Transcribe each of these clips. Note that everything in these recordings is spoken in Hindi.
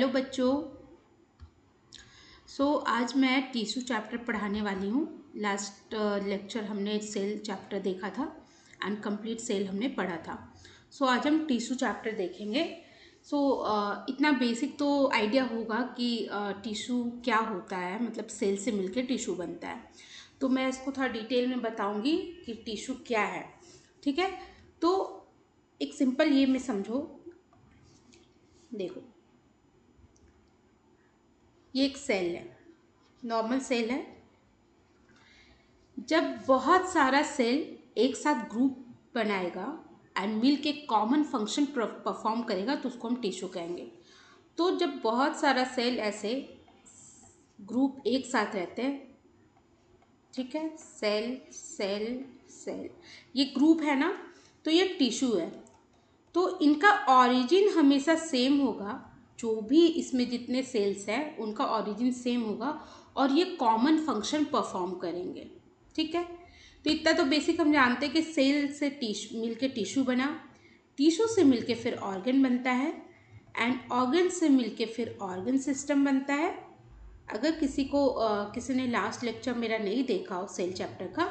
हेलो बच्चों। आज मैं टिश्यू चैप्टर पढ़ाने वाली हूँ। लास्ट लेक्चर हमने सेल चैप्टर देखा था एंड कंप्लीट सेल हमने पढ़ा था। आज हम टिश्यू चैप्टर देखेंगे। इतना बेसिक तो आइडिया होगा कि टिश्यू क्या होता है, मतलब सेल से मिलकर टिश्यू बनता है। तो मैं इसको थोड़ा डिटेल में बताऊँगी कि टिश्यू क्या है। ठीक है, तो एक सिंपल ये में समझो। देखो, ये एक सेल है, नॉर्मल सेल है। जब बहुत सारा सेल एक साथ ग्रुप बनाएगा एंड मिल के कॉमन फंक्शन परफॉर्म करेगा तो उसको हम टिश्यू कहेंगे। तो जब बहुत सारा सेल ऐसे ग्रुप एक साथ रहते हैं, ठीक है, सेल सेल सेल, ये ग्रुप है ना, तो ये टिश्यू है। तो इनका ऑरिजिन हमेशा सेम होगा। जो भी इसमें जितने सेल्स हैं उनका ऑरिजिन सेम होगा और ये कॉमन फंक्शन परफॉर्म करेंगे। ठीक है, तो इतना तो बेसिक हम जानते हैं कि सेल से टिश्यू मिलके टिश्यू बना, टिश्यू से मिलके फिर ऑर्गन बनता है एंड ऑर्गन से मिलके फिर ऑर्गन सिस्टम बनता है। अगर किसी ने लास्ट लेक्चर मेरा नहीं देखा हो सेल चैप्टर का,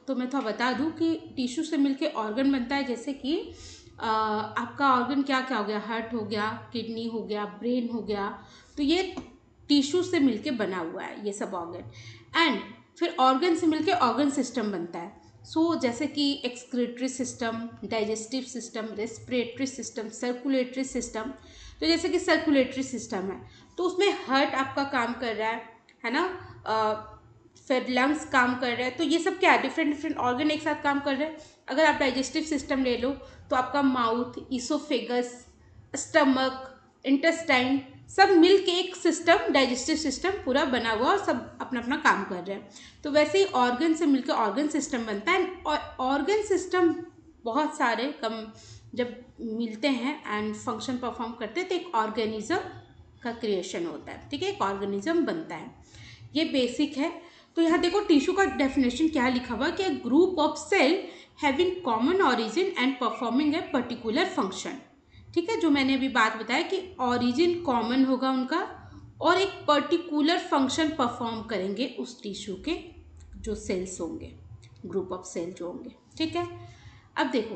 तो मैं थोड़ा बता दूं कि टिश्यू से मिलके ऑर्गन बनता है। जैसे कि आपका ऑर्गन क्या क्या हो गया, हार्ट हो गया, किडनी हो गया, ब्रेन हो गया, तो ये टिश्यू से मिलके बना हुआ है ये सब ऑर्गन। एंड फिर ऑर्गन से मिलके ऑर्गन सिस्टम बनता है। जैसे कि excretory system, digestive system, respiratory system, circulatory system. तो जैसे कि सर्कुलेटरी सिस्टम है तो उसमें हार्ट आपका काम कर रहा है ना, फिर लंग्स काम कर रहे हैं। तो ये सब क्या है, डिफरेंट डिफरेंट ऑर्गन एक साथ काम कर रहे हैं। अगर आप डाइजेस्टिव सिस्टम ले लो तो आपका माउथ, इसोफेगस, स्टमक, इंटेस्टाइन सब मिल के एक सिस्टम, डाइजेस्टिव सिस्टम पूरा बना हुआ और सब अपना अपना काम कर रहे हैं। तो वैसे ही ऑर्गन से मिलकर ऑर्गन सिस्टम बनता है। और ऑर्गन सिस्टम बहुत सारे कम जब मिलते हैं एंड फंक्शन परफॉर्म करते हैं तो एक ऑर्गेनिज्म का क्रिएशन होता है। ठीक है, एक ऑर्गेनिज्म बनता है। ये बेसिक है। तो यहाँ देखो टिश्यू का डेफिनेशन क्या लिखा हुआ कि group of cell having common origin and performing a particular function. ठीक है, जो मैंने अभी बात बताया कि ऑरिजिन कॉमन होगा उनका और एक पर्टिकुलर फंक्शन परफॉर्म करेंगे उस टिश्यू के जो सेल्स होंगे, ग्रुप ऑफ सेल जो होंगे। ठीक है, अब देखो,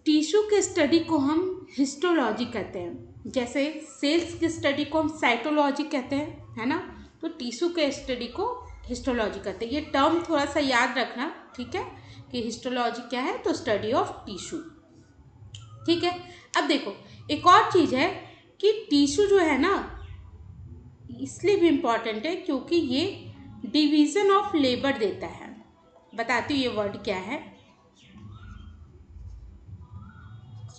टिश्यू के स्टडी को हम हिस्टोलॉजी कहते हैं, जैसे सेल्स की स्टडी को हम साइटोलॉजी कहते हैं, है ना। तो टिश्यू के स्टडी को हिस्टोलॉजी कहते हैं। ये टर्म थोड़ा सा याद रखना, ठीक है, कि हिस्टोलॉजी क्या है, तो स्टडी ऑफ टिश्यू। ठीक है, अब देखो एक और चीज़ है कि टिश्यू जो है ना, इसलिए भी इम्पॉर्टेंट है क्योंकि ये डिवीज़न ऑफ लेबर देता है। बताती हूँ ये वर्ड क्या है।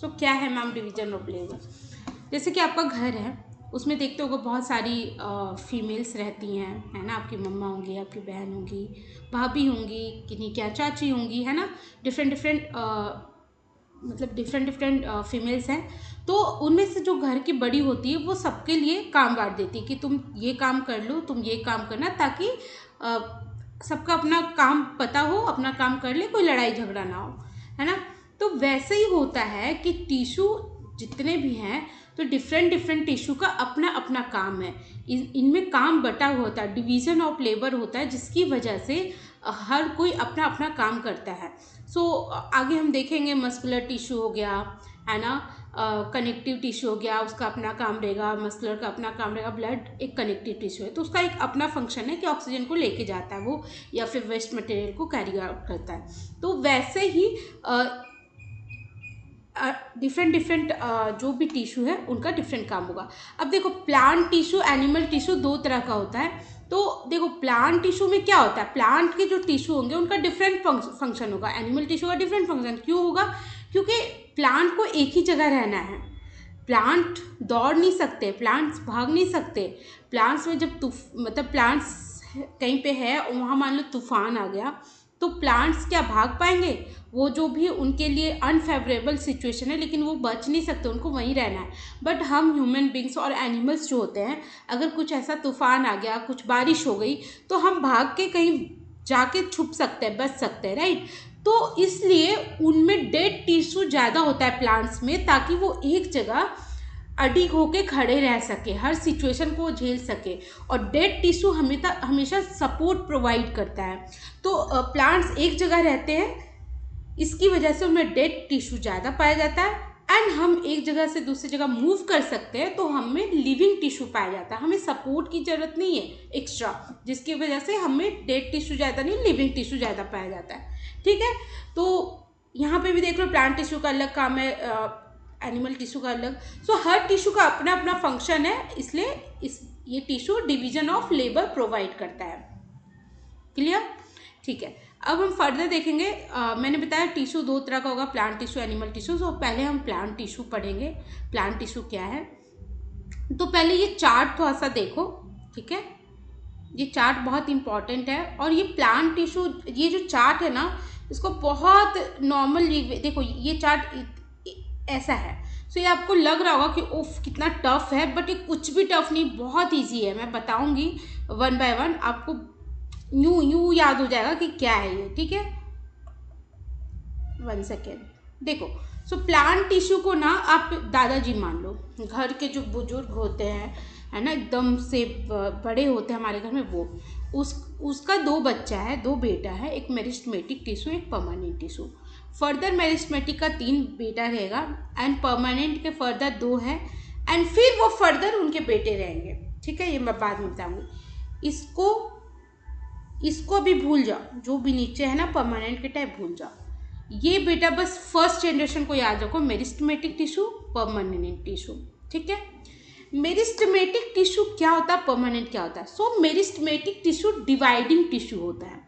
क्या है मैम डिवीज़न ऑफ लेबर? जैसे कि आपका घर है, उसमें देखते होगे बहुत सारी फीमेल्स रहती हैं, है ना। आपकी मम्मा होंगी, आपकी बहन होंगी, भाभी होंगी, किन्हीं क्या चाची होंगी, है ना। डिफरेंट डिफरेंट मतलब डिफरेंट डिफरेंट फीमेल्स हैं। तो उनमें से जो घर की बड़ी होती है वो सबके लिए काम बांट देती है कि तुम ये काम कर लो, तुम ये काम करना, ताकि सबका अपना काम पता हो, अपना काम कर ले, कोई लड़ाई झगड़ा ना हो, है ना। तो वैसे ही होता है कि टिश्यू जितने भी हैं तो डिफरेंट डिफरेंट टिश्यू का अपना अपना काम है। इनमें काम बटा हुआ होता है, डिवीज़न ऑफ लेबर होता है, जिसकी वजह से हर कोई अपना अपना काम करता है। आगे हम देखेंगे मस्कुलर टिश्यू हो गया, है ना, कनेक्टिव टिश्यू हो गया, उसका अपना काम रहेगा, मस्कुलर का अपना काम रहेगा। ब्लड एक कनेक्टिव टिश्यू है तो उसका एक अपना फंक्शन है कि ऑक्सीजन को लेके जाता है वो, या फिर वेस्ट मटेरियल को कैरी आउट करता है। तो वैसे ही डिफरेंट डिफरेंट जो भी टिश्यू है उनका डिफरेंट काम होगा। अब देखो, प्लांट टिश्यू, एनिमल टिश्यू दो तरह का होता है। तो देखो, प्लांट टिश्यू में क्या होता है, प्लांट के जो टिश्यू होंगे उनका डिफरेंट फंक्शन होगा, एनिमल टिश्यू का डिफरेंट फंक्शन। क्यों होगा? क्योंकि प्लांट को एक ही जगह रहना है। प्लांट दौड़ नहीं सकते, प्लांट्स भाग नहीं सकते। प्लांट्स में जब मतलब प्लांट्स कहीं पे है, वहाँ मान लो तूफान आ गया, तो प्लांट्स क्या भाग पाएंगे? वो जो भी उनके लिए अनफेवरेबल सिचुएशन है, लेकिन वो बच नहीं सकते, उनको वहीं रहना है। बट हम ह्यूमन बींग्स और एनिमल्स जो होते हैं, अगर कुछ ऐसा तूफान आ गया, कुछ बारिश हो गई, तो हम भाग के कहीं जाके छुप सकते हैं, बच सकते हैं, राइट। तो इसलिए उनमें डेड टिश्यू ज़्यादा होता है प्लांट्स में, ताकि वो एक जगह अडिग होके खड़े रह सके, हर सिचुएशन को झेल सके। और डेड टिश्यू हमेशा सपोर्ट प्रोवाइड करता है। तो प्लांट्स एक जगह रहते हैं, इसकी वजह से उनमें डेड टिश्यू ज़्यादा पाया जाता है। एंड हम एक जगह से दूसरी जगह मूव कर सकते हैं तो हमें लिविंग टिश्यू पाया जाता है, हमें सपोर्ट की ज़रूरत नहीं है एक्स्ट्रा, जिसकी वजह से हमें डेड टिश्यू ज़्यादा नहीं, लिविंग टिश्यू ज़्यादा पाया जाता है। ठीक है, तो यहाँ पे भी देख लो प्लांट टिश्यू का अलग काम है, एनिमल टिश्यू का अलग। सो हर टिश्यू का अपना अपना फंक्शन है, इसलिए ये tissue division of labour provide करता है। क्लियर? ठीक है, अब हम फर्दर देखेंगे। मैंने बताया टिश्यू दो तरह का होगा, प्लांट टिश्यू, एनिमल टिश्यू। तो पहले हम प्लांट टिश्यू पढ़ेंगे। प्लांट टिश्यू क्या है, तो पहले ये चार्ट थोड़ा सा देखो। ठीक है, ये चार्ट बहुत इंपॉर्टेंट है। और ये प्लांट टिश्यू, ये जो चार्ट है ना, इसको बहुत नॉर्मल देखो, ये चार्ट ऐसा है। सो ये आपको लग रहा होगा कि ओफ कितना टफ है, बट ये कुछ भी टफ नहीं, बहुत ईजी है। मैं बताऊंगी वन बाय वन, आपको यूं याद हो जाएगा कि क्या है ये। ठीक है, 1 सेकेंड। देखो, सो प्लांट टिश्यू को ना आप दादाजी मान लो, घर के जो बुजुर्ग होते हैं, है ना, एकदम से बड़े होते हैं हमारे घर में, वो उसका 2 बच्चा है, 2 बेटा है, एक मेरिस्टेमेटिक टिश्यू, एक परमानेंट टिश्यू। फर्दर मेरिस्टेमेटिक का 3 बेटा रहेगा एंड परमानेंट के फर्दर 2 है, एंड फिर वो फर्दर उनके बेटे रहेंगे। ठीक है, ये मैं बाद में बताऊंगी। इसको भी भूल जाओ, जो भी नीचे है ना परमानेंट के टाइप भूल जाओ। ये बेटा बस फर्स्ट जनरेशन को याद रखो, मेरिस्टेमेटिक टिश्यू, परमानेंट टिश्यू। ठीक है, मेरिस्टेमेटिक टिश्यू क्या होता है, परमानेंट क्या होता है। सो मेरिस्टेमेटिक टिश्यू डिवाइडिंग टिश्यू होता है।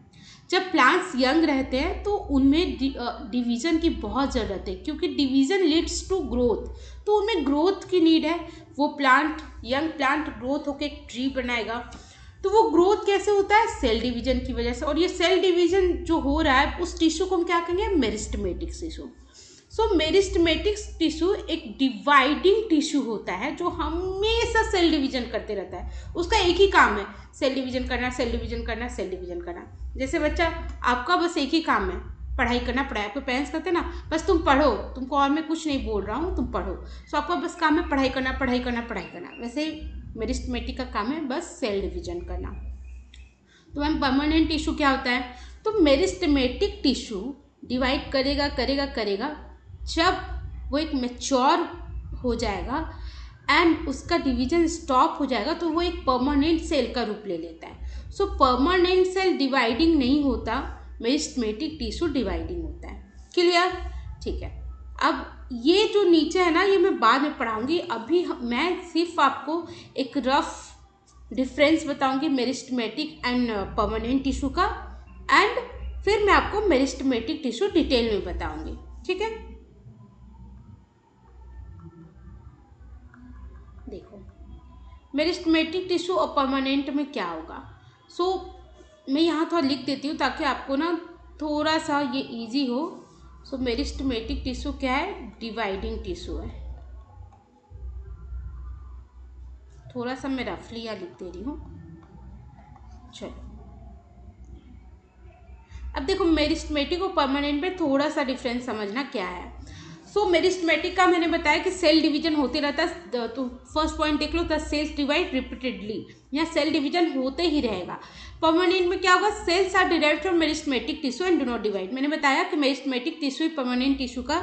जब प्लांट्स यंग रहते हैं तो उनमें डिवीज़न की बहुत ज़रूरत है, क्योंकि डिवीज़न लीड्स टू ग्रोथ, तो उनमें ग्रोथ की नीड है। वो प्लांट, यंग प्लांट ग्रोथ होकर एक ट्री बनाएगा, तो वो ग्रोथ कैसे होता है, सेल डिवीजन की वजह से। और ये सेल डिवीजन जो हो रहा है, उस टिश्यू को हम क्या कहेंगे, मेरिस्टेमेटिक टिश्यू। सो मेरिस्टेमेटिक टिश्यू एक डिवाइडिंग टिश्यू होता है, जो हमेशा सेल डिवीजन करते रहता है। उसका एक ही काम है, सेल डिवीजन करना, सेल डिवीजन करना, सेल डिवीजन करना। जैसे बच्चा, आपका बस एक ही काम है, पढ़ाई करना। पढ़ाई आपके पेरेंट्स कहते हैं ना, बस तुम पढ़ो, तुमको और मैं कुछ नहीं बोल रहा हूँ, तुम पढ़ो। सो आपका बस काम है पढ़ाई करना, पढ़ाई करना, पढ़ाई करना। वैसे ही मेरिस्टेमेटिक का काम है बस सेल डिवीजन करना। तो मैम परमानेंट टिश्यू क्या होता है, तो मेरिस्टेमेटिक टिश्यू डिवाइड करेगा करेगा करेगा, जब वो एक मैच्योर हो जाएगा एंड उसका डिवीजन स्टॉप हो जाएगा, तो वो एक परमानेंट सेल का रूप ले लेता है। सो परमानेंट सेल डिवाइडिंग नहीं होता, मेरिस्टेमेटिक टिश्यू डिवाइडिंग होता है। क्लियर? ठीक है, अब ये जो नीचे है ना, ये मैं बाद में पढ़ाऊंगी। अभी मैं सिर्फ आपको एक रफ डिफरेंस बताऊंगी मेरिस्टेमेटिक एंड परमानेंट टिश्यू का, एंड फिर मैं आपको मेरिस्टेमेटिक टिश्यू डिटेल में बताऊंगी। ठीक है, देखो मेरिस्टेमेटिक टिश्यू और परमानेंट में क्या होगा। सो मैं यहाँ थोड़ा लिख देती हूँ ताकि आपको ना थोड़ा सा ये इजी हो। सो मेरिस्टेमेटिक टिश्यू क्या है, डिवाइडिंग टिश्यू है। थोड़ा सा मैं रफली या लिख दे रही हूँ। चलो, अब देखो मेरिस्टेमेटिक और परमानेंट में थोड़ा सा डिफरेंस समझना क्या है। सो मेरिस्टेमेटिक का मैंने बताया कि सेल डिवीजन होते रहता है। तो फर्स्ट पॉइंट देख लो, द सेल्स डिवाइड रिपीटेडली, यहाँ सेल डिवीजन होते ही रहेगा। परमानेंट में क्या होगा, cells are derived from meristematic tissue and do not divide. मैंने बताया कि मेरिस्टेमेटिक टिश्यू परमानेंट टिश्यू का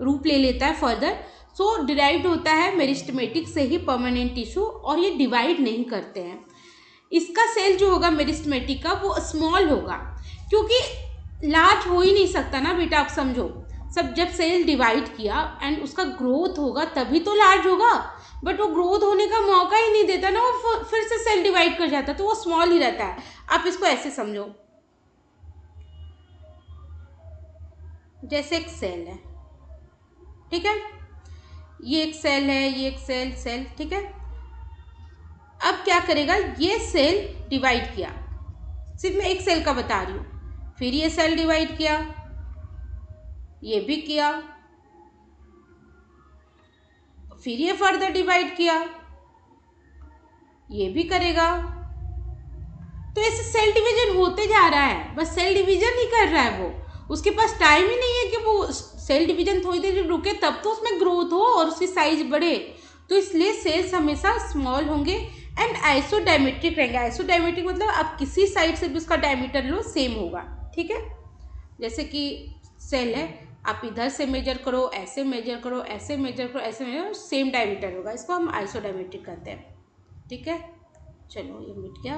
रूप ले लेता है फर्दर। सो डिराइव्ड होता है मेरिस्टेमेटिक से ही परमानेंट टिश्यू, और ये डिवाइड नहीं करते हैं। इसका सेल जो होगा मेरिस्टेमेटिक का, वो स्मॉल होगा, क्योंकि लार्ज हो ही नहीं सकता ना बेटा, आप समझो। सब जब सेल डिवाइड किया एंड उसका ग्रोथ होगा तभी तो लार्ज होगा, बट वो ग्रोथ होने का मौका ही नहीं देता ना, वो फिर से सेल डिवाइड कर जाता, तो वो स्मॉल ही रहता है। आप इसको ऐसे समझो, जैसे एक सेल है, ठीक है, ये एक सेल है, ये एक सेल, ठीक है। अब क्या करेगा, ये सेल डिवाइड किया, सिर्फ मैं एक सेल का बता रही हूँ, फिर ये सेल डिवाइड किया, ये भी किया, फिर ये फर्दर डिवाइड किया, ये भी करेगा। तो ऐसे सेल डिवीजन होते जा रहा है, बस सेल डिवीजन ही कर रहा है वो, उसके पास टाइम ही नहीं है कि वो सेल डिवीजन थोड़ी देर रुके तब तो उसमें ग्रोथ हो और उसकी साइज बढ़े, तो इसलिए सेल्स हमेशा स्मॉल होंगे एंड आइसोडायमेट्रिक रहेंगे। आइसोडायमेट्रिक मतलब आप किसी साइड से भी उसका डायमीटर लो सेम होगा, ठीक है। जैसे कि सेल है, आप इधर से मेजर करो, ऐसे मेजर करो, ऐसे मेजर करो, ऐसे मेजर करो, सेम डायमीटर होगा, इसको हम आइसोडायमेट्रिक कहते हैं, ठीक है। चलो ये मिट गया।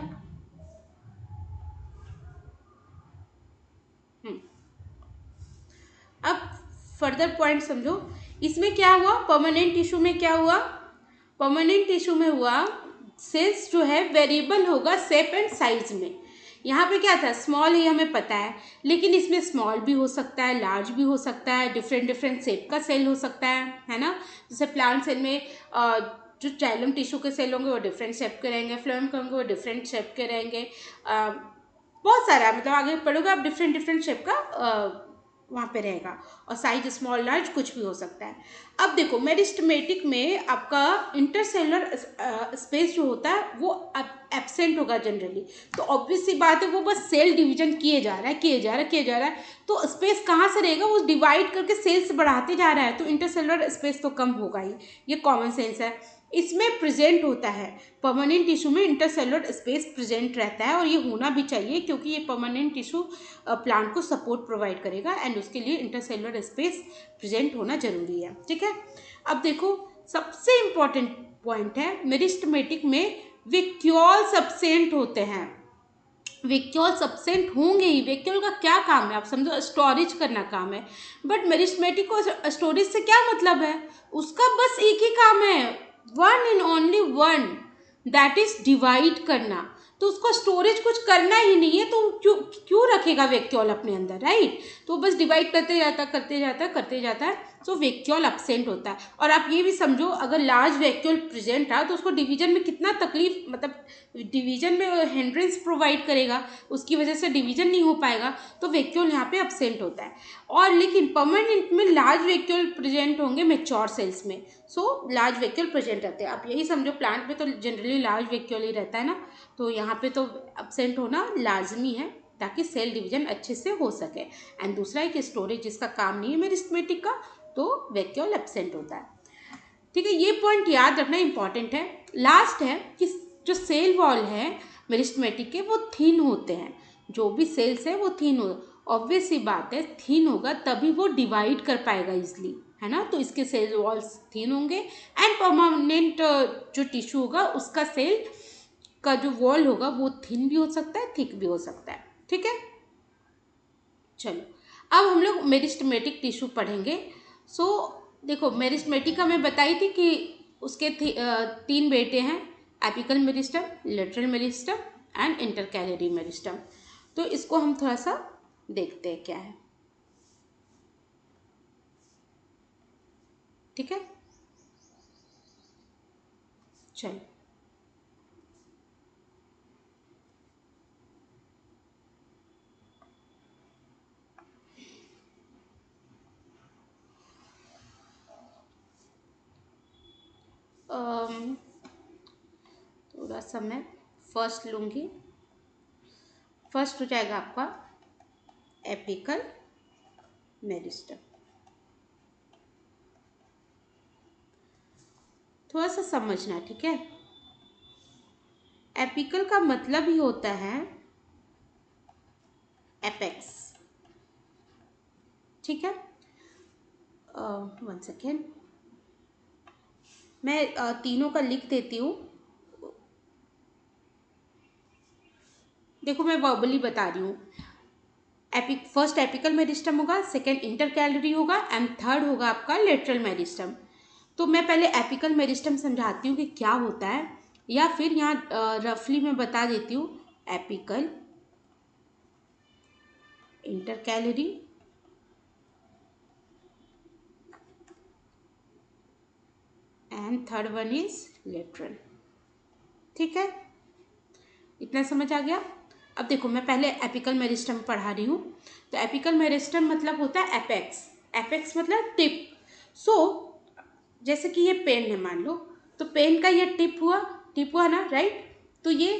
अब फर्दर पॉइंट समझो, इसमें क्या हुआ, परमानेंट टिश्यू में क्या हुआ, परमानेंट टिश्यू में हुआ सेल्स जो है वेरिएबल होगा शेप एंड साइज में। यहाँ पे क्या था, स्मॉल ही हमें पता है, लेकिन इसमें स्मॉल भी हो सकता है, लार्ज भी हो सकता है, डिफरेंट डिफरेंट शेप का सेल हो सकता है ना। जैसे प्लांट सेल में जो जाइलम टिश्यू के सेल होंगे वो डिफरेंट शेप के रहेंगे, फ्लोएम के होंगे वो डिफरेंट शेप के रहेंगे, बहुत सारा, मतलब आगे पढ़ोगे आप डिफरेंट डिफरेंट शेप का वहाँ पे रहेगा, और साइज स्मॉल लार्ज कुछ भी हो सकता है। अब देखो मेरिस्टेमेटिक में आपका इंटरसेलुलर स्पेस जो होता है वो एब्सेंट होगा जनरली, तो ऑब्वियस सी बात है वो बस सेल डिवीजन किए जा रहा है, किए जा रहा है, किए जा रहा है, तो स्पेस कहाँ से रहेगा, वो डिवाइड करके सेल्स बढ़ाते जा रहा है, तो इंटरसेलुलर स्पेस तो कम होगा ही, ये कॉमन सेंस है। इसमें प्रेजेंट होता है, परमानेंट टिश्यू में इंटरसेलुलर स्पेस प्रेजेंट रहता है, और ये होना भी चाहिए क्योंकि ये परमानेंट टिश्यू प्लांट को सपोर्ट प्रोवाइड करेगा एंड उसके लिए इंटरसेलुलर स्पेस प्रेजेंट होना जरूरी है, ठीक है। अब देखो सबसे इंपॉर्टेंट पॉइंट है, मेरिस्टेमेटिक में वैक्यूल्स एब्सेंट होते हैं। वैक्यूल्स एब्सेंट होंगे ही, वैक्यूल का क्या काम है आप समझो, स्टोरेज करना काम है, बट मेरिस्टेमेटिक को स्टोरेज से क्या मतलब है, उसका बस एक ही काम है, one and only one, that is divide करना, तो उसको स्टोरेज कुछ करना ही नहीं है, तो क्यों क्यों रखेगा वैक्यूल अपने अंदर, राइट। तो बस डिवाइड करते जाता है, करते जाता है, करते जाता है, तो वैक्यूल एब्सेंट होता है। और आप ये भी समझो अगर लार्ज वैक्यूल प्रेजेंट है तो उसको डिवीजन में कितना तकलीफ, मतलब डिवीजन में हिंड्रेंस प्रोवाइड करेगा, उसकी वजह से डिवीजन नहीं हो पाएगा, तो वैक्यूल यहाँ पे एब्सेंट होता है। और लेकिन परमानेंट में लार्ज वैक्यूल प्रेजेंट होंगे मैच्योर सेल्स में, सो लार्ज वैक्यूल प्रेजेंट रहते हैं। आप यही समझो प्लांट में तो जनरली लार्ज वैक्यूल ही रहता है ना, तो यहाँ पे तो एब्सेंट होना लाजमी है ताकि सेल डिवीजन अच्छे से हो सके। एंड दूसरा है कि स्टोरेज जिसका काम नहीं है मेरिस्टेमेटिक का, तो वैक्यूल एब्सेंट होता है, ठीक है। ये पॉइंट याद रखना इंपॉर्टेंट है। लास्ट है कि जो सेल वॉल है मेरिस्टेमेटिक के वो थिन होते हैं, जो भी सेल्स है वो थिन हो, ऑब्वियस सी बात है थिन होगा तभी वो डिवाइड कर पाएगा इजली, है ना, तो इसके सेल वॉल्स थिन होंगे एंड परमानेंट जो टिश्यू होगा उसका सेल का जो वॉल होगा वो थिन भी हो सकता है, थिक भी हो सकता है, ठीक है। चलो अब हम लोग मेरिस्टेमेटिक टिश्यू पढ़ेंगे। सो देखो मेरिस्टेमेटिक का मैं बताई थी कि उसके 3 बेटे हैं, apical meristem, lateral meristem and intercalary meristem. तो इसको हम थोड़ा सा देखते हैं क्या है, ठीक है। चलो थोड़ा सा मैं फर्स्ट लूँगी, फर्स्ट हो जाएगा आपका एपिकल मेरिस्टम। थोड़ा सा समझना, ठीक है। एपिकल का मतलब ही होता है एपेक्स, ठीक है। 1 सेकेंड मैं तीनों का लिख देती हूँ। देखो मैं वर्बली बता रही हूँ, फर्स्ट एपिकल मेरिस्टम होगा, सेकेंड इंटरकैलरी होगा एंड थर्ड होगा आपका लेटरल मेरिस्टम। तो मैं पहले एपिकल मेरिस्टम समझाती हूँ कि क्या होता है, या फिर यहाँ रफली मैं बता देती हूँ, apical, intercalary and third one is lateral, ठीक है। इतना समझ आ गया। अब देखो मैं पहले एपिकल मेरिस्टम पढ़ा रही हूँ। तो एपिकल मेरिस्टम मतलब होता है एपेक्स, एपेक्स मतलब टिप। सो जैसे कि ये पेन है मान लो, तो पेन का ये टिप हुआ ना, राइट। तो ये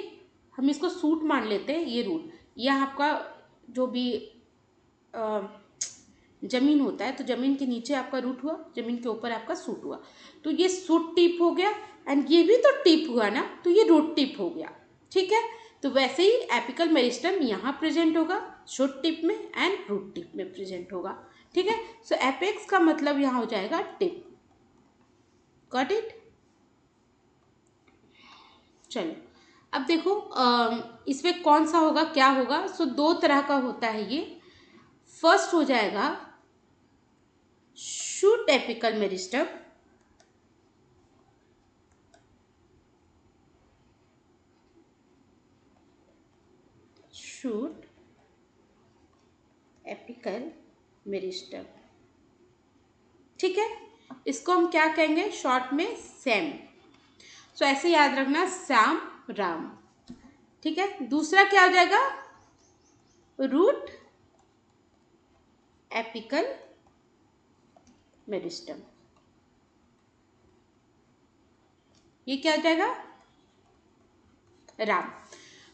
हम इसको सूट मान लेते हैं, ये रूट, यह आपका जो भी जमीन होता है, तो जमीन के नीचे आपका रूट हुआ, जमीन के ऊपर आपका शूट हुआ, तो ये शूट टिप हो गया, एंड ये भी तो टिप हुआ ना, तो ये रूट टिप हो गया। ठीक है, तो वैसे ही एपिकल मेरिस्टम यहाँ प्रेजेंट होगा शूट टिप में एंड रूट टिप में प्रेजेंट होगा। ठीक है, सो एपेक्स का मतलब यहाँ हो जाएगा टिप। Got it? चलो अब देखो इसमें कौन सा होगा, क्या होगा। सो दो तरह का होता है ये। फर्स्ट हो जाएगा shoot apical meristem, shoot apical meristem. ठीक है, इसको हम क्या कहेंगे शॉर्ट में, सैम। सो ऐसे याद रखना, श्याम राम। ठीक है, दूसरा क्या हो जाएगा, रूट एपिकल मेरिस्टम। ये क्या हो जाएगा, राम।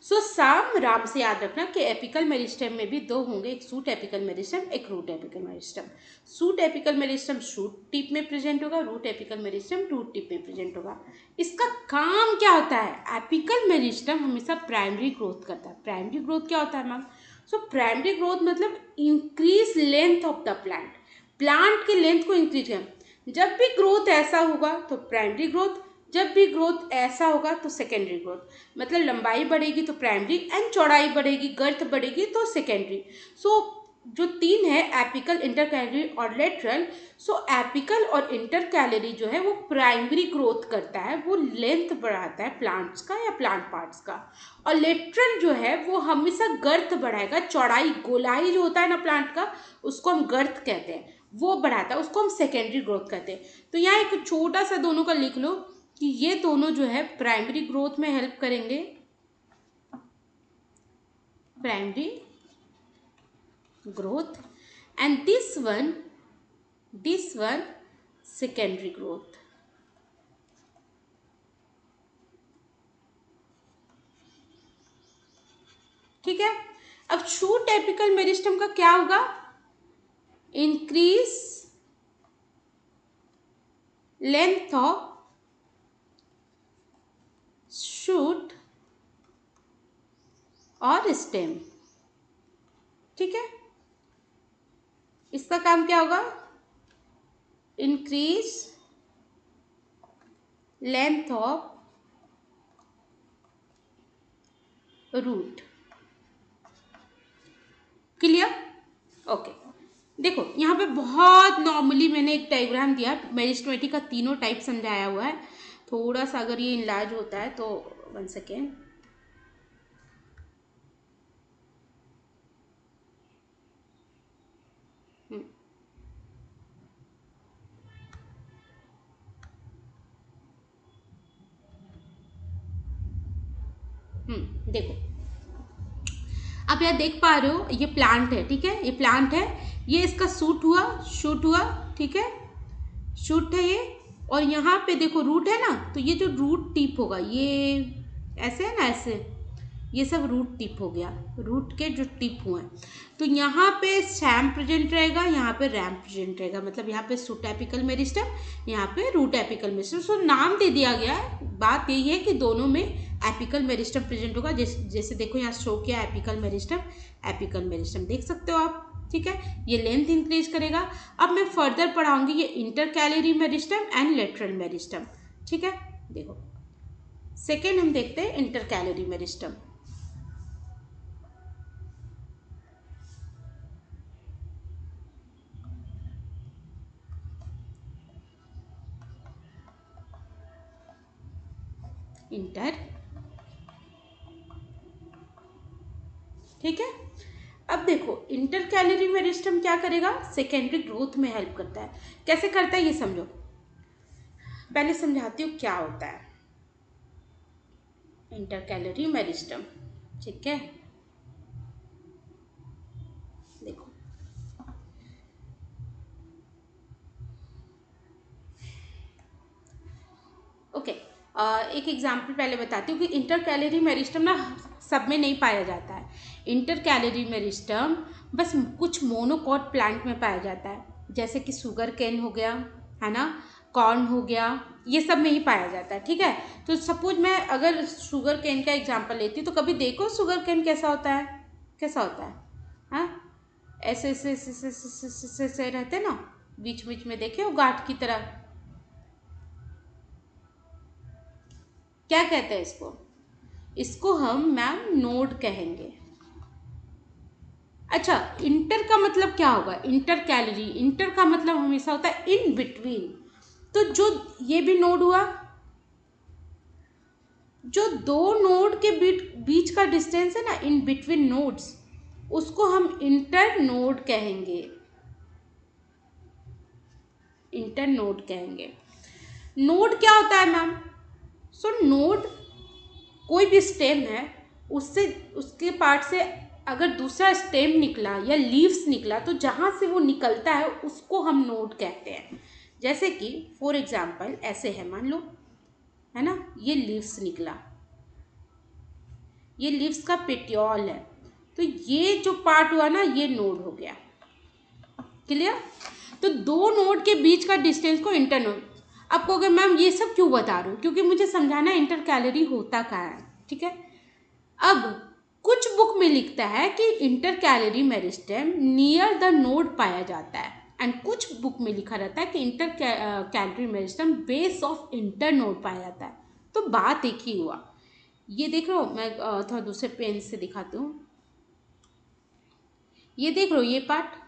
सो श्याम राम से याद रखना कि एपिकल मेरिस्टम में भी दो होंगे, एक शूट एपिकल मेरिस्टम, एक root apical meristem. Shoot apical meristem shoot tip में प्रेजेंट होगा, root apical meristem root tip में प्रेजेंट होगा। इसका काम क्या होता है, एपिकल मेरिस्टम हमेशा प्राइमरी ग्रोथ करता है। प्राइमरी ग्रोथ क्या होता है मैम, सो प्राइमरी ग्रोथ मतलब increase length of the plant, plant के लेंथ को इंक्रीज करना। जब भी ग्रोथ ऐसा होगा तो प्राइमरी ग्रोथ, जब भी ग्रोथ ऐसा होगा तो सेकेंडरी ग्रोथ, मतलब लंबाई बढ़ेगी तो प्राइमरी एंड चौड़ाई बढ़ेगी, गर्थ बढ़ेगी तो सेकेंडरी। सो जो तीन है एपिकल, इंटर कैलरी और लेटरल। सो एपिकल और इंटर कैलरी जो है वो प्राइमरी ग्रोथ करता है, वो लेंथ बढ़ाता है प्लांट्स का या प्लांट पार्ट्स का, और लेटरल जो है वो हमेशा गर्थ बढ़ाएगा, चौड़ाई गोलाई जो होता है ना प्लांट का, उसको हम गर्थ कहते हैं, वो बढ़ाता है, उसको हम सेकेंडरी ग्रोथ कहते हैं। तो यहाँ एक छोटा सा दोनों का लिख लो कि ये दोनों जो है प्राइमरी ग्रोथ में हेल्प करेंगे, primary growth, and this one secondary growth. ठीक है, अब शूट एपिकल मेरिस्टम का क्या होगा, इंक्रीज लेंथ ऑफ शूट और स्टेम। ठीक है, इसका काम क्या होगा, increase length of root. Clear? Okay, देखो यहाँ पे बहुत नॉर्मली मैंने एक डायग्राम दिया, मेरिस्टेमेटिक का तीनों टाइप समझाया हुआ है। थोड़ा सा अगर ये इनलार्ज होता है तो 1 सेकेंड, देखो आप यहाँ देख पा रहे हो, ये प्लांट है। ठीक है, ये प्लांट है, ये इसका शूट हुआ। ठीक है, शूट है ये, और यहाँ पे देखो रूट है ना, तो ये जो रूट टिप होगा, ये ऐसे है ना, ऐसे, ये सब रूट टिप हो गया, रूट के जो टिप हुए हैं। तो यहाँ पे सैम प्रेजेंट रहेगा, यहाँ पे रैम प्रेजेंट रहेगा, मतलब यहाँ पे शूट एपिकल मेरिस्टम, यहाँ पे रूट एपिकल मेरिस्टम। सो नाम दे दिया गया है, बात यही है कि दोनों में एपिकल मेरिस्टम प्रेजेंट होगा। जैसे देखो यहाँ शो किया एपिकल मेरिस्टम देख सकते हो आप। ठीक है, ये लेंथ इंक्रीज करेगा। अब मैं फर्दर पढ़ाऊंगी ये inter calorie meristem and lateral meristem. ठीक है, देखो सेकेंड हम देखते हैं इंटर कैलरी मेरिस्टम। इंटर, ठीक है, अब देखो इंटर कैलरी मेरिस्टम क्या करेगा, सेकेंडरी ग्रोथ में हेल्प करता है। कैसे करता है ये समझो, पहले समझाती हूँ क्या होता है इंटर कैलरी मेरिस्टम। ठीक है, देखो ओके, एक एग्जाम्पल पहले बताती हूँ कि इंटर कैलरी मेरिस्टम ना सब में नहीं पाया जाता है। इंटर कैलरी मेरिस्टम बस कुछ मोनोकॉट प्लांट में पाया जाता है, जैसे कि शुगर केन हो गया, है ना, कॉर्न हो गया, ये सब में ही पाया जाता है। ठीक है, तो सपोज मैं अगर शुगर केन का एग्जांपल लेती हूँ, तो कभी देखो शुगर केन कैसा होता है, कैसा होता है, हाँ, ऐसे ऐसे ऐसे ऐसे ऐसे ऐसे ऐसे ऐसे रहते ना, बीच बीच में देखे हो गांठ की तरह, क्या कहते हैं इसको, इसको हम मैम नोड कहेंगे। अच्छा, इंटर का मतलब क्या होगा, इंटर कैलोरी, इंटर का मतलब हमेशा होता है इन बिटवीन। तो जो ये भी नोड हुआ, जो दो नोड के बीच का डिस्टेंस है ना, इन बिटवीन नोड्स, उसको हम इंटर नोड कहेंगे, इंटर नोड कहेंगे। नोड क्या होता है मैम, सो नोड कोई भी स्टेम है, उससे उसके पार्ट से अगर दूसरा स्टेम निकला या लीव्स निकला, तो जहाँ से वो निकलता है उसको हम नोड कहते हैं। जैसे कि फॉर एग्जांपल ऐसे है, मान लो, है ना, ये लीव्स निकला, ये लीव्स का पेटियोल है, तो ये जो पार्ट हुआ ना, ये नोड हो गया। क्लियर? तो दो नोड के बीच का डिस्टेंस को इंटर नोड। अब कहोगे मैम ये सब क्यों बता रहे हो, क्योंकि मुझे समझाना इंटर कैलोरी होता कहाँ है। ठीक है, अब कुछ बुक में लिखता है कि inter calorie meristem near the node पाया जाता है, एंड कुछ बुक में लिखा रहता है कि inter calorie meristem base of inter node पाया जाता है। तो बात एक ही हुआ। ये देख रहे हो, मैं थोड़ा दूसरे पेन से दिखाती हूँ। ये देख रहे हो, ये पार्ट,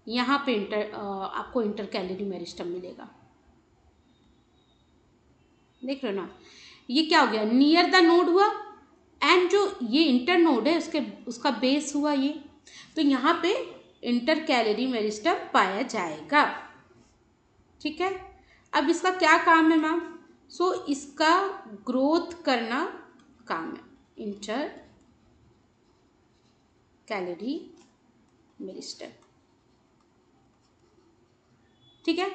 यहाँ पे आपको इंटर कैलोरी मेरिस्टेम मिलेगा, देख रहे हो ना, ये क्या हो गया, नियर द नोड हुआ, एंड जो ये इंटर नोड है उसका बेस हुआ ये, तो यहाँ पे इंटर कैलोरी मेरिस्टेम पाया जाएगा। ठीक है, अब इसका क्या काम है मैम, सो इसका ग्रोथ करना काम है, इंटर कैलोरी मेरिस्टेम। ठीक है,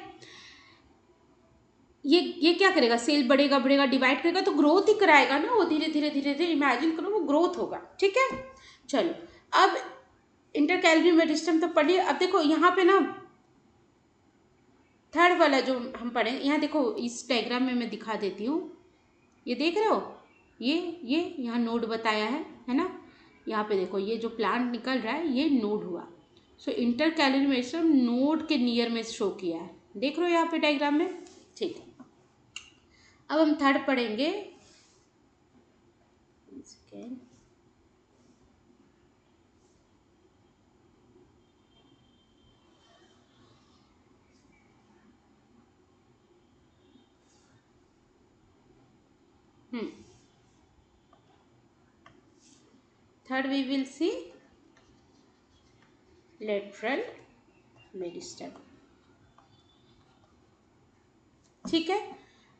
ये क्या करेगा, सेल बढ़ेगा बढ़ेगा, डिवाइड करेगा, तो ग्रोथ ही कराएगा ना, वो धीरे धीरे धीरे धीरे, इमेजिन करो वो ग्रोथ होगा। ठीक है, चलो, अब इंटर कैलोरी मेरिस्टेम तो पढ़िए। अब देखो यहाँ पे ना थर्ड वाला जो हम पढ़ेंगे, यहाँ देखो इस डायग्राम में मैं दिखा देती हूँ, ये देख रहे हो, ये यहाँ नोड बताया है ना, यहाँ पे देखो ये जो प्लांट निकल रहा है ये नोड हुआ। सो इंटर कैलोरी मेरिस्टेम नोड के नियर में शो किया है, देख रहे हो यहाँ पे डायग्राम में। ठीक है, अब हम थर्ड पढ़ेंगे। Third we will see lateral meristem. ठीक है,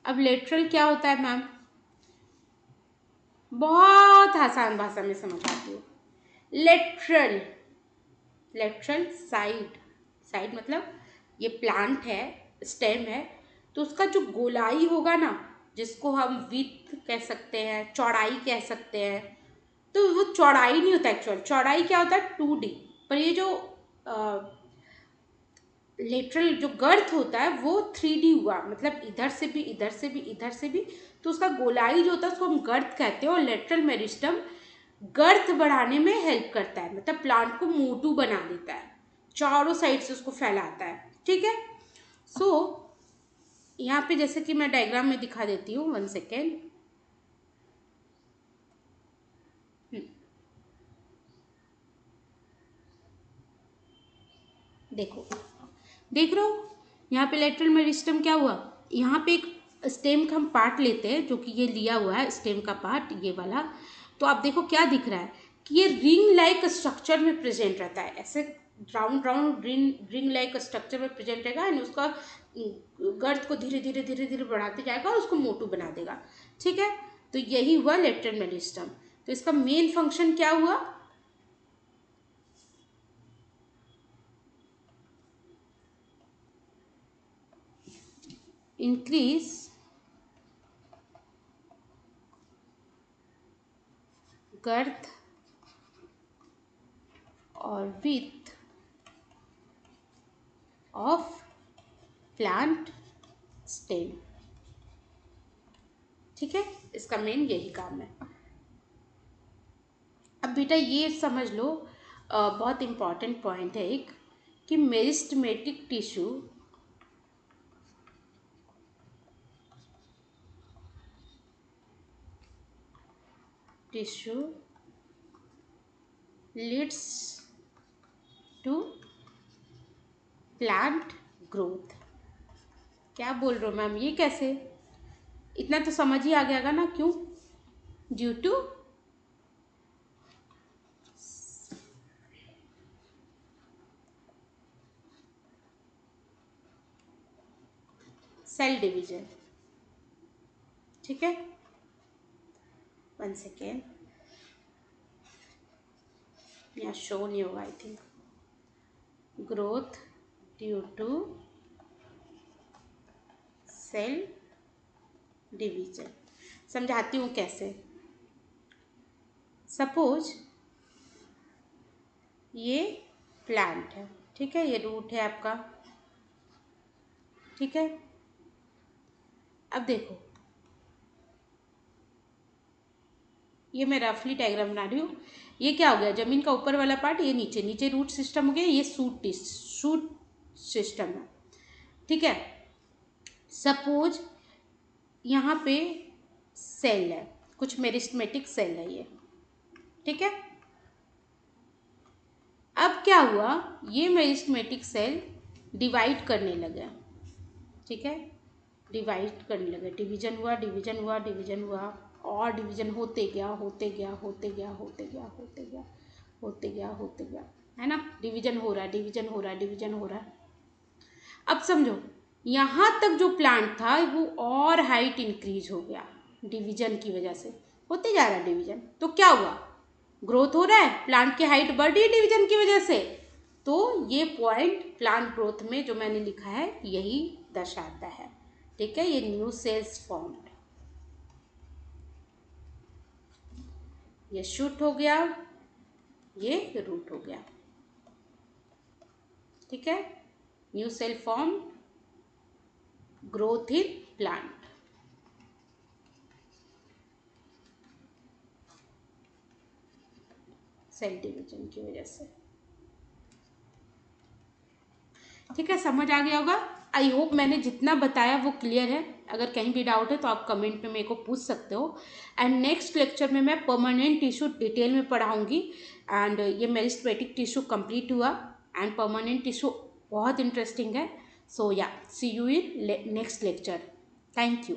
अब लेटरल क्या होता है मैम, बहुत आसान भाषा में समझाती हूँ। लेटरल, लेटरल साइड, साइड मतलब ये प्लांट है, स्टेम है, तो उसका जो गोलाई होगा ना, जिसको हम विड्थ कह सकते हैं, चौड़ाई कह सकते हैं, तो वो चौड़ाई नहीं होता, एक्चुअल चौड़ाई क्या होता है 2D, पर ये जो लेटरल जो गर्थ होता है वो 3D हुआ, मतलब इधर से भी इधर से भी इधर से भी, तो उसका गोलाई जो होता है उसको हम गर्थ कहते हैं। और लेटरल मेरिस्टम गर्थ बढ़ाने में हेल्प करता है, मतलब प्लांट को मोटू बना देता है, चारों साइड से उसको फैलाता है। ठीक है, सो यहाँ पे जैसे कि मैं डायग्राम में दिखा देती हूँ, 1 सेकेंड। देखो, देख रहे हो यहाँ पे लेटरल मेरिस्टम क्या हुआ, यहाँ पे एक स्टेम का हम पार्ट लेते हैं, जो कि ये लिया हुआ है स्टेम का पार्ट, ये वाला, तो आप देखो क्या दिख रहा है कि ये रिंग लाइक स्ट्रक्चर में प्रेजेंट रहता है, ऐसे round round ring like structure में प्रेजेंट रहेगा, एंड उसका गर्थ को धीरे धीरे धीरे धीरे बढ़ाते जाएगा और उसको मोटू बना देगा। ठीक है, तो यही हुआ लेटरल मेरिस्टम। तो इसका मेन फंक्शन क्या हुआ, इंक्रीज गर्थ और विथ ऑफ प्लांट स्टेम। ठीक है, इसका मेन यही काम है। अब बेटा ये समझ लो, बहुत इम्पॉर्टेंट पॉइंट है एक, कि meristematic tissue leads to plant growth. क्या बोल रहे हो मैम, ये कैसे? इतना तो समझ ही आ गया ना, क्यों? Due to cell division. ठीक है, 1 सेकेंड, यहाँ शो नहीं होगा I think. Growth due to cell division. समझाती हूँ कैसे। सपोज ये प्लांट है, ठीक है, ये रूट है आपका, ठीक है। अब देखो, ये मैं रफली डायग्राम बना रही हूँ। ये क्या हो गया, जमीन का ऊपर वाला पार्ट, ये नीचे, नीचे रूट सिस्टम हो गया, ये शूट सिस्टम है। ठीक है, सपोज यहाँ पे सेल है, कुछ मेरिस्टेमेटिक सेल है ये, ठीक है। अब क्या हुआ, ये मेरिस्टेमेटिक सेल डिवाइड करने लगा, ठीक है, डिवाइड करने लगे, डिवीजन हुआ, डिवीजन हुआ, डिवीजन हुआ, और डिवीजन होते गया, होते गया, होते गया, होते गया, होते गया, होते गया, होते गया, है ना। डिवीजन हो रहा है, डिवीजन हो रहा है, डिवीजन हो रहा है। अब समझो, यहाँ तक जो प्लांट था वो और हाइट इंक्रीज हो गया डिवीजन की वजह से, होते जा रहा है डिवीजन। तो क्या हुआ, ग्रोथ हो रहा है, प्लांट की हाइट बढ़ रही है डिवीजन की वजह से। तो ये पॉइंट प्लांट ग्रोथ में जो मैंने लिखा है यही दर्शाता है। ठीक है, ये न्यू सेल्स फॉर्म्ड, ये शूट हो गया, ये रूट हो गया। ठीक है, new cell form, growth in plant. Cell division की वजह से। ठीक है, समझ आ गया होगा। आई होप मैंने जितना बताया वो क्लियर है। अगर कहीं भी डाउट है तो आप कमेंट में मेरे को पूछ सकते हो। एंड नेक्स्ट लेक्चर में मैं परमानेंट टिश्यू डिटेल में पढ़ाऊंगी। एंड ये मेरिस्टेमेटिक टिश्यू कंप्लीट हुआ, एंड परमानेंट टिश्यू बहुत इंटरेस्टिंग है। So ya, see you in next lecture. Thank you.